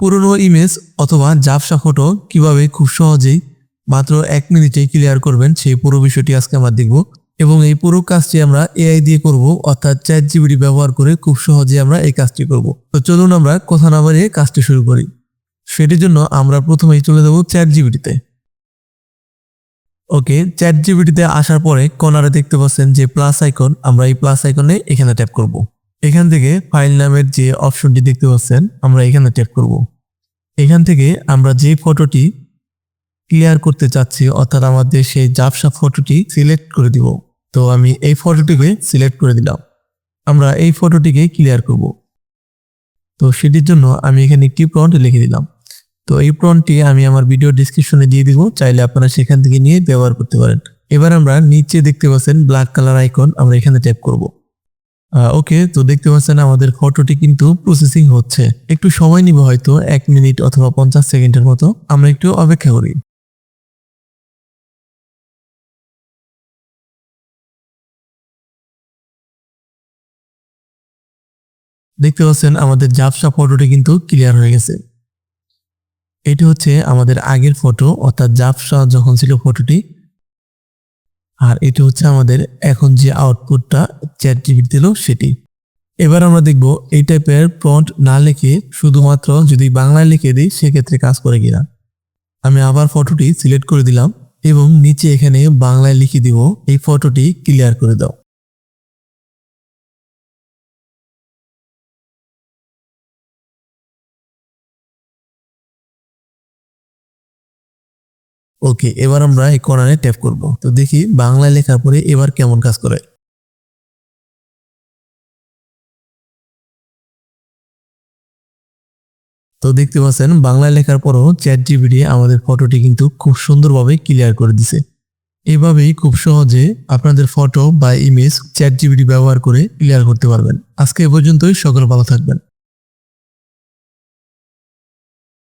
পুরনো ইমেজ অথবা ঝাপসা ফটো কিভাবে খুব সহজেই মাত্র 1 মিনিটে ক্লিয়ার করবেন সেই পুরো বিষয়টি আজকে আমরা দেখব এবং এই পুরো কাজটি আমরা এআই দিয়ে করব, অর্থাৎ ChatGPT ব্যবহার করে খুব সহজে আমরা এই কাজটি করব। তো চলুন আমরা কথা না বাড়িয়ে কাজটি শুরু করি। সেটির জন্য আমরা প্রথমেই চলে যাব ChatGPT-তে। ওকে, ChatGPT-তে আসার পরে কর্নারে দেখতে পাচ্ছেন যে প্লাস আইকন, আমরা এই প্লাস আইকনে এখানে ট্যাপ করব। এখান থেকে ফাইল নামের যে অপশনটি দেখতে পাচ্ছেন আমরা এখানে ট্যাপ করব। এখান থেকে আমরা যে ফটোটি ক্লিয়ার করতে চাচ্ছি, অর্থাৎ আমাদের সেই ঝাপসা ফটোটি সিলেক্ট করে দিব। তো আমি এই ফটোটিকে সিলেক্ট করে দিলাম। আমরা এই ফটোটিকে ক্লিয়ার করব। তো সেটির জন্য আমি এখানে একটি প্রম্পট লিখে দিলাম। তো এই প্রম্পটটি আমি আমার ভিডিও ডেসক্রিপশনে দিয়ে দিব, চাইলে আপনারা সেখান থেকে নিয়ে ব্যবহার করতে পারেন। এবার আমরা নিচে দেখতে পাচ্ছেন ব্ল্যাক কালার আইকন, আমরা এখানে ট্যাপ করব। ওকে, তো দেখতে পাচ্ছেন আমাদের ফটোটি কিন্তু প্রসেসিং হচ্ছে। একটু সময় নিবে, হয়তো 1 মিনিট অথবা 50 সেকেন্ডের মতো। আমরা একটু অপেক্ষা করি। দেখতে পাচ্ছেন আমাদের ঝাপসা ফটোটি কিন্তু ক্লিয়ার হয়ে গেছে। এটি হচ্ছে আমাদের আগের ফটো, অর্থাৎ ঝাপসা যখন ছিল ফটোটি। আর এটি হচ্ছে আমাদের এখন যে আউটপুটটা ChatGPT দিল সেটি। এবার আমরা দেখব এই টাইপের প্রম্পট না লিখে শুধুমাত্র যদি বাংলায় লিখে দিই সেক্ষেত্রে কাজ করে কিনা। আমি আবার ফটোটি সিলেক্ট করে দিলাম এবং নিচে এখানে বাংলায় লিখে দিব এই ফটোটি ক্লিয়ার করে দাও। ওকে, এবার আমরা এই কর্নারে ট্যাপ করব। তো দেখি বাংলায় লেখার পরে এবার কেমন কাজ করে। তো দেখতে পাচ্ছেন বাংলায় লেখার পরও ChatGPT আমাদের ফটোটি কিন্তু খুব সুন্দরভাবে ক্লিয়ার করে দিছে। এভাবেই খুব সহজে আপনাদের ফটো বা ইমেজ ChatGPT ব্যবহার করে ক্লিয়ার করতে পারবেন। আজকে এ পর্যন্তই, সকলে ভালো থাকবেন।